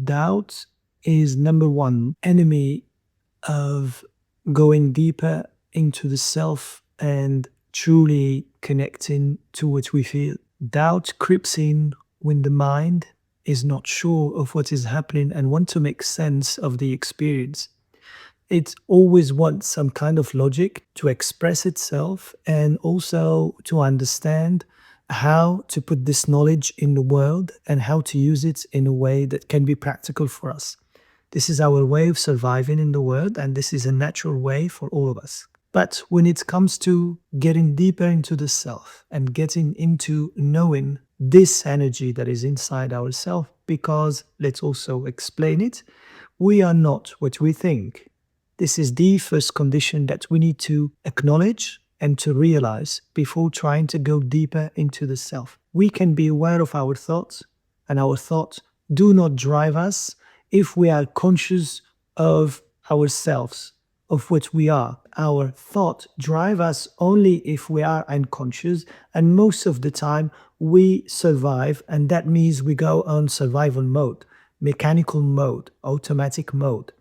Doubt is number one enemy of going deeper into the self and truly connecting to what we feel. Doubt creeps in when the mind is not sure of what is happening and want to make sense of the experience. It always wants some kind of logic to express itself and also to understand how to put this knowledge in the world and how to use it in a way that can be practical for us. This is our way of surviving in the world, and this is a natural way for all of us. But when it comes to getting deeper into the self and getting into knowing this energy that is inside ourselves, because let's also explain it, we are not what we think. This is the first condition that we need to acknowledge and to realize before trying to go deeper into the self. We can be aware of our thoughts, and our thoughts do not drive us if we are conscious of ourselves, of what we are. Our thoughts drive us only if we are unconscious, and most of the time we survive, and that means we go on survival mode, mechanical mode, automatic mode.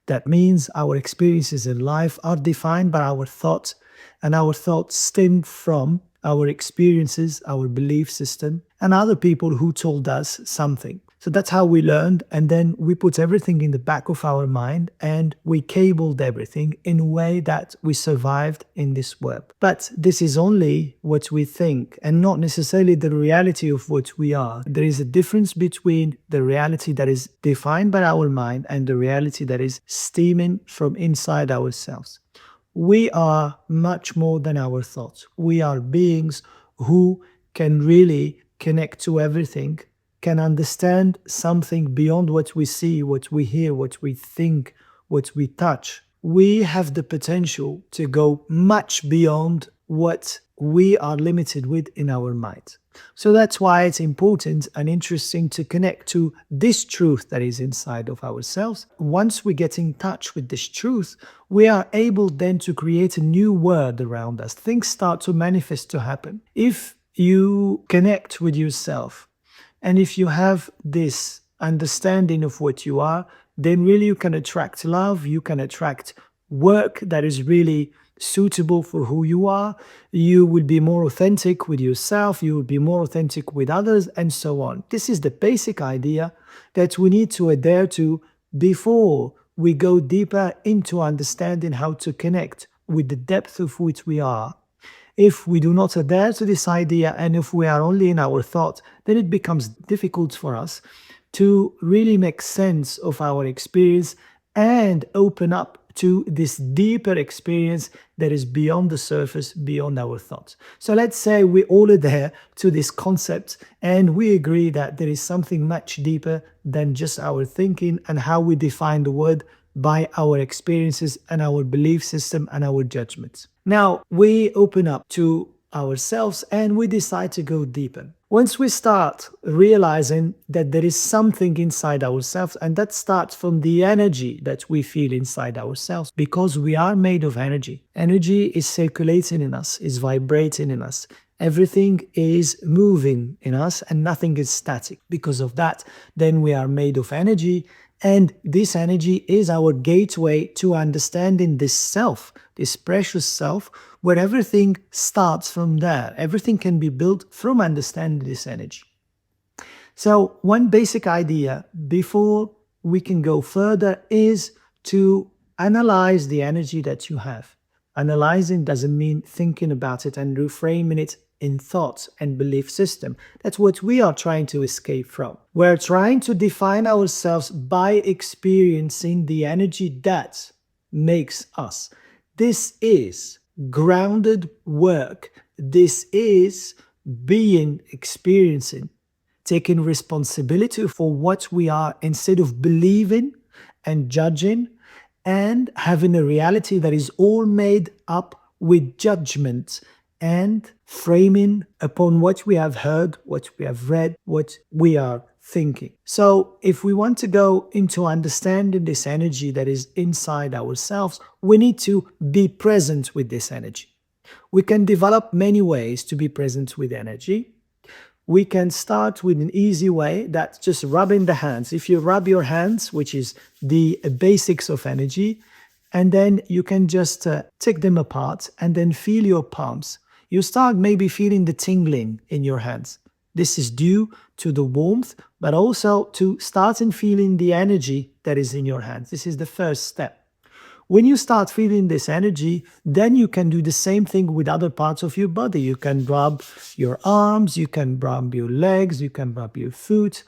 That means our experiences in life are defined by our thoughts, and our thoughts stem from our experiences, our belief system, and other people who told us something. So that's how we learned, and then we put everything in the back of our mind and we cabled everything in a way that we survived in this world. But this is only what we think and not necessarily the reality of what we are. There is a difference between the reality that is defined by our mind and the reality that is stemming from inside ourselves. We are much more than our thoughts. We are beings who can really connect to everything, can understand something beyond what we see, what we hear, what we think, what we touch. We have the potential to go much beyond what we are limited with in our mind. So that's why it's important and interesting to connect to this truth that is inside of ourselves. Once we get in touch with this truth, we are able then to create a new world around us. Things start to manifest, to happen. If you connect with yourself, and if you have this understanding of what you are, then really you can attract love, you can attract work that is really suitable for who you are. You will be more authentic with yourself, you will be more authentic with others, and so on. This is the basic idea that we need to adhere to before we go deeper into understanding how to connect with the depth of which we are. If we do not adhere to this idea, and if we are only in our thoughts, then it becomes difficult for us to really make sense of our experience and open up to this deeper experience that is beyond the surface, beyond our thoughts. So let's say we all adhere to this concept and we agree that there is something much deeper than just our thinking and how we define the world by our experiences and our belief system and our judgments. Now, we open up to ourselves and we decide to go deeper. Once we start realizing that there is something inside ourselves, and that starts from the energy that we feel inside ourselves, because we are made of energy. Energy is circulating in us, is vibrating in us. Everything is moving in us and nothing is static. Because of that, then we are made of energy. And this energy is our gateway to understanding this self, this precious self, where everything starts from there. Everything can be built from understanding this energy. So one basic idea before we can go further is to analyze the energy that you have. Analyzing doesn't mean thinking about it and reframing it in thoughts and belief system. That's what we are trying to escape from. We're trying to define ourselves by experiencing the energy that makes us. This is grounded work. This is being, experiencing, taking responsibility for what we are instead of believing and judging and having a reality that is all made up with judgment and framing upon what we have heard, what we have read, what we are thinking. So if we want to go into understanding this energy that is inside ourselves, we need to be present with this energy. We can develop many ways to be present with energy. we can start with an easy way, that's just rubbing the hands. If you rub your hands, which is the basics of energy, and then you can just take them apart and then feel your palms. You start maybe feeling the tingling in your hands. This is due to the warmth, but also to starting feeling the energy that is in your hands. This is the first step. When you start feeling this energy, then you can do the same thing with other parts of your body. You can rub your arms, you can rub your legs, you can rub your foot,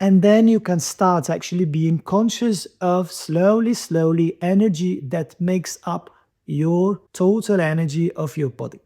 and then you can start actually being conscious of slowly energy that makes up your total energy of your body.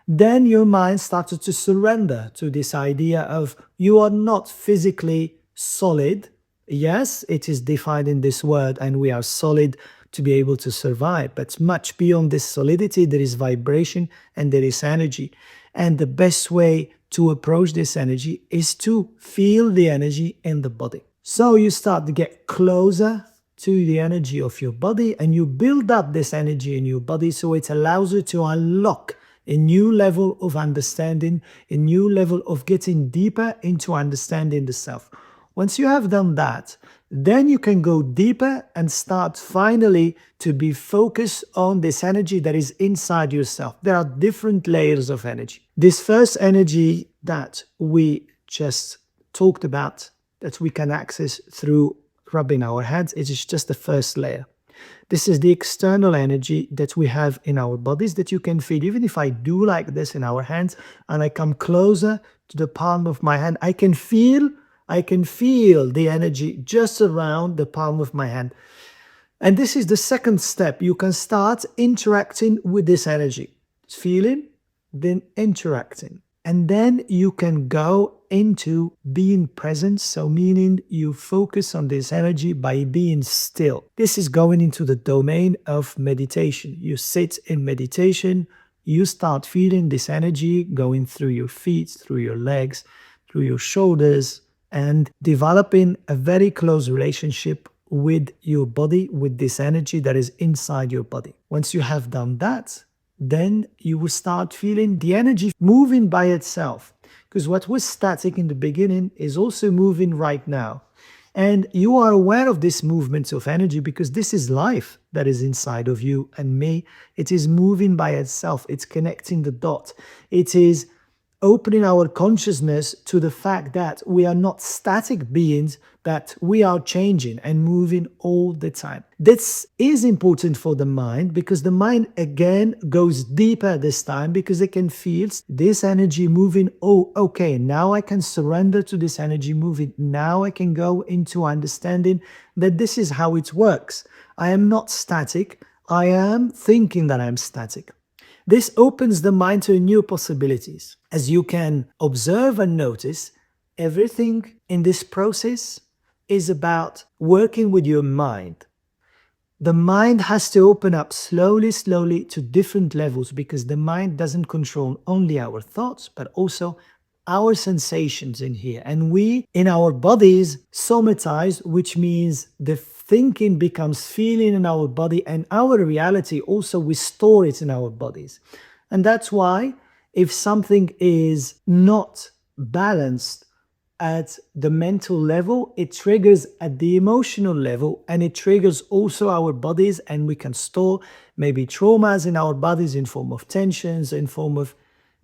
Then your mind started to surrender to this idea of you are not physically solid. Yes, it is defined in this word, and we are solid to be able to survive. But much beyond this solidity, there is vibration and there is energy. And the best way to approach this energy is to feel the energy in the body. So you start to get closer to the energy of your body and you build up this energy in your body so it allows you to unlock a new level of understanding, a new level of getting deeper into understanding the self. Once you have done that, then you can go deeper and start finally to be focused on this energy that is inside yourself. There are different layers of energy. This first energy that we just talked about, that we can access through rubbing our hands, it is just the first layer. This is the external energy that we have in our bodies that you can feel. Even if I do like this in our hands and I come closer to the palm of my hand, I can feel the energy just around the palm of my hand. And this is the second step. You can start interacting with this energy. Feeling, then interacting. And then you can go into being present, so meaning you focus on this energy by being still. This is going into the domain of meditation. You sit in meditation, you start feeling this energy going through your feet, through your legs, through your shoulders, and developing a very close relationship with your body, with this energy that is inside your body. Once you have done that, then you will start feeling the energy moving by itself. Because what was static in the beginning is also moving right now. And you are aware of this movement of energy because this is life that is inside of you and me. It is moving by itself. It's connecting the dot. It is opening our consciousness to the fact that we are not static beings, that we are changing and moving all the time. This is important for the mind because the mind again goes deeper this time because it can feel this energy moving. Oh, okay, now I can surrender to this energy moving. Now I can go into understanding that this is how it works. I am not static. I am thinking that I'm static. This opens the mind to new possibilities. As you can observe and notice, everything in this process is about working with your mind. The mind has to open up slowly to different levels because the mind doesn't control only our thoughts, but also our sensations in here. And we, in our bodies, somatize, which means the thinking becomes feeling in our body, and our reality also, we store it in our bodies. And that's why if something is not balanced at the mental level, it triggers at the emotional level, and it triggers also our bodies, and we can store maybe traumas in our bodies in form of tensions, in form of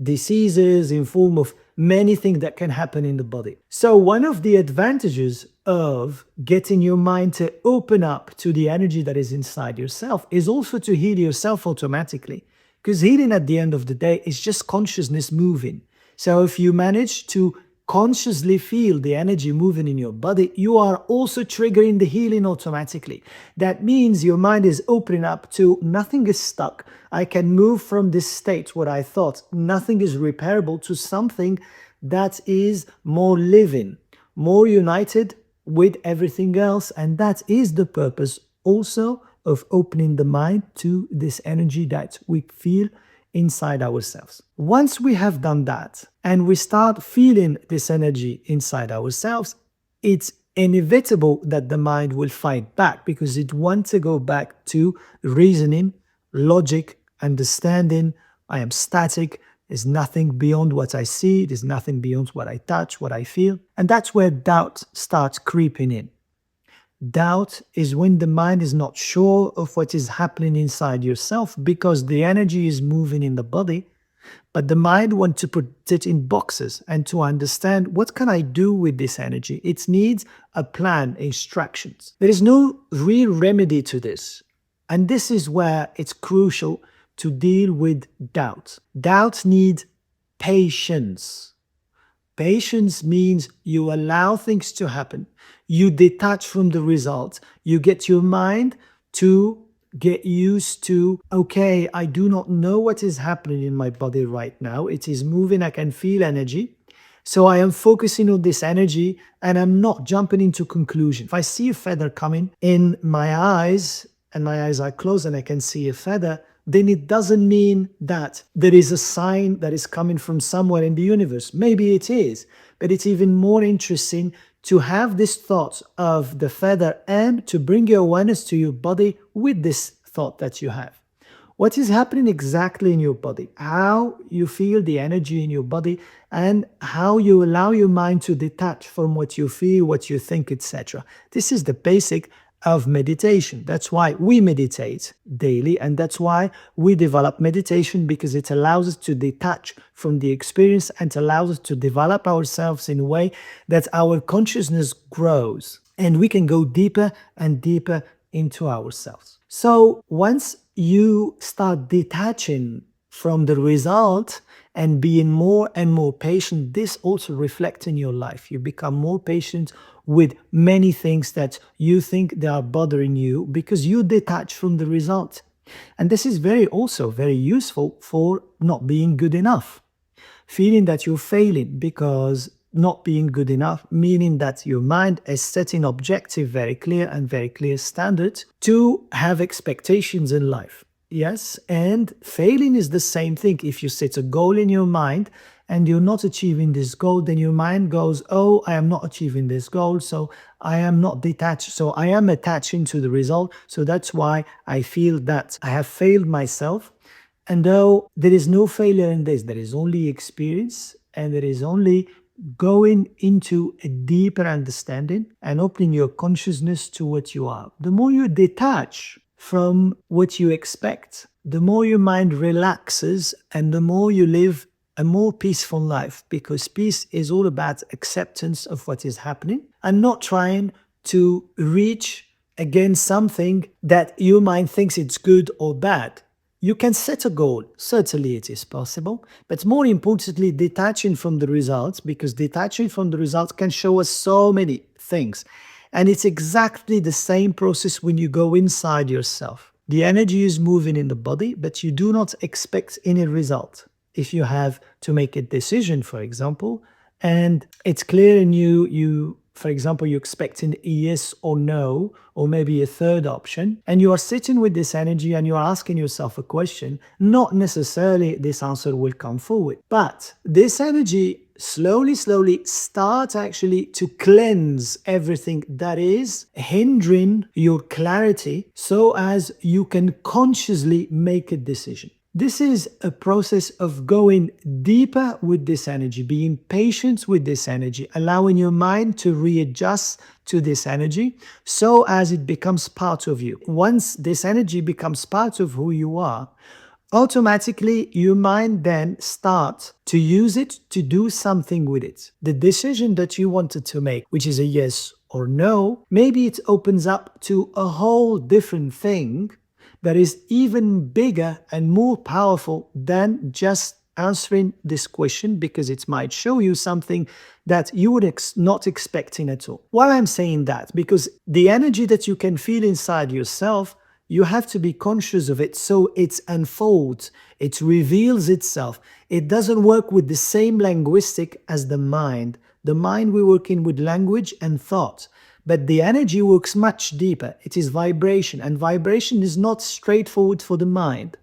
diseases, in form of many things that can happen in the body. So one of the advantages of getting your mind to open up to the energy that is inside yourself is also to heal yourself automatically. Because healing at the end of the day is just consciousness moving. So if you manage to consciously feel the energy moving in your body, you are also triggering the healing automatically. That means your mind is opening up to nothing is stuck. I can move from this state where I thought nothing is repairable to something that is more living, more united with everything else. And that is the purpose also of opening the mind to this energy that we feel inside ourselves. Once we have done that and we start feeling this energy inside ourselves, it's inevitable that the mind will fight back because it wants to go back to reasoning, logic, understanding. I am static. There's nothing beyond what I see. There's nothing beyond what I touch, what I feel. And that's where doubt starts creeping in. Doubt is when the mind is not sure of what is happening inside yourself because the energy is moving in the body, but the mind wants to put it in boxes and to understand what can I do with this energy. It needs a plan, instructions. There is no real remedy to this. And this is where it's crucial to deal with doubt. Doubt needs patience. Patience means you allow things to happen. You detach from the result. You get your mind to get used to, okay, I do not know what is happening in my body right now. It is moving. I can feel energy. So I am focusing on this energy and I'm not jumping into conclusion. If I see a feather coming in my eyes and my eyes are closed and I can see a feather, then it doesn't mean that there is a sign that is coming from somewhere in the universe. Maybe it is, but it's even more interesting to have this thought of the feather and to bring your awareness to your body with this thought that you have. What is happening exactly in your body, how you feel the energy in your body, and how you allow your mind to detach from what you feel, what you think, etc. This is the basic of meditation. That's why we meditate daily, and that's why we develop meditation, because it allows us to detach from the experience and allows us to develop ourselves in a way that our consciousness grows and we can go deeper and deeper into ourselves. So once you start detaching from the result and being more and more patient, this also reflects in your life. You become more patient with many things that you think they are bothering you because you detach from the result. And this is also very useful for not being good enough. Feeling that you're failing because not being good enough, meaning that your mind is setting objective, very clear standards to have expectations in life. Yes, and failing is the same thing. If you set a goal in your mind and you're not achieving this goal, then your mind goes, oh, I am not achieving this goal, so I am not detached, so I am attaching to the result. So that's why I feel that I have failed myself. And though there is no failure in this, there is only experience, and there is only going into a deeper understanding and opening your consciousness to what you are. The more you detach from what you expect, the more your mind relaxes and the more you live a more peaceful life, because peace is all about acceptance of what is happening and not trying to reach against something that your mind thinks it's good or bad. You can set a goal, certainly it is possible, but more importantly, detaching from the results, because detaching from the results can show us so many things. And it's exactly the same process when you go inside yourself. The energy is moving in the body, but you do not expect any result. If you have to make a decision, for example, and it's clear in you, for example, you're expecting a yes or no, or maybe a third option, and you are sitting with this energy and you're asking yourself a question, not necessarily this answer will come forward, but this energy slowly start actually to cleanse everything that is hindering your clarity so as you can consciously make a decision. This is a process of going deeper with this energy, being patient with this energy, allowing your mind to readjust to this energy so as it becomes part of you. Once this energy becomes part of who you are, automatically your mind then starts to use it to do something with it. The decision that you wanted to make, which is a yes or no, maybe it opens up to a whole different thing that is even bigger and more powerful than just answering this question, because it might show you something that you would not expecting at all. Why I'm saying that? Because the energy that you can feel inside yourself, you have to be conscious of it so it unfolds, it reveals itself. It doesn't work with the same linguistic as the mind. The mind, we're working with language and thought. But the energy works much deeper. It is vibration, and vibration is not straightforward for the mind.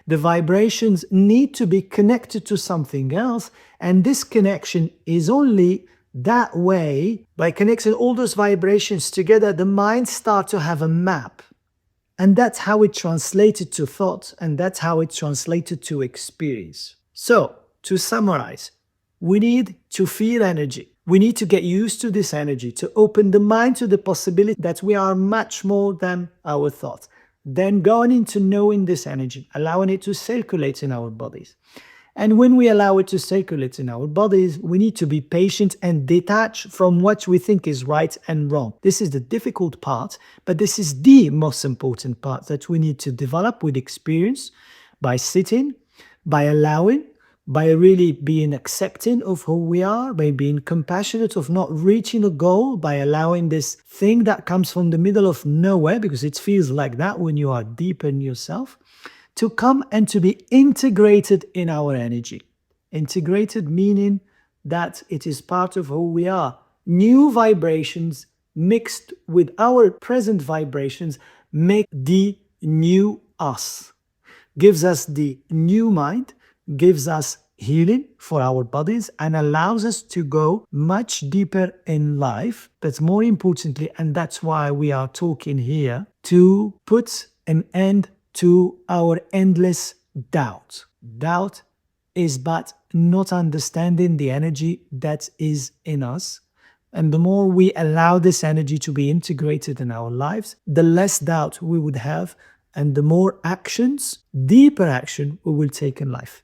The vibrations need to be connected to something else, and this connection is only that way. By connecting all those vibrations together, the mind starts to have a map. And that's how it translated to thought, and that's how it translated to experience. So, to summarize, we need to feel energy. We need to get used to this energy, to open the mind to the possibility that we are much more than our thoughts. Then going into knowing this energy, allowing it to circulate in our bodies. And when we allow it to circulate in our bodies, we need to be patient and detach from what we think is right and wrong. This is the difficult part, but this is the most important part that we need to develop with experience, by sitting, by allowing, by really being accepting of who we are, by being compassionate of not reaching a goal, by allowing this thing that comes from the middle of nowhere, because it feels like that when you are deep in yourself, to come and to be integrated in our energy. Integrated meaning that it is part of who we are. New vibrations mixed with our present vibrations make the new us. Gives us the new mind, gives us healing for our bodies, and allows us to go much deeper in life. But more importantly, and that's why we are talking here, to put an end to our endless doubt. Doubt is but not understanding the energy that is in us. And the more we allow this energy to be integrated in our lives, the less doubt we would have, and the more actions, deeper action, we will take in life.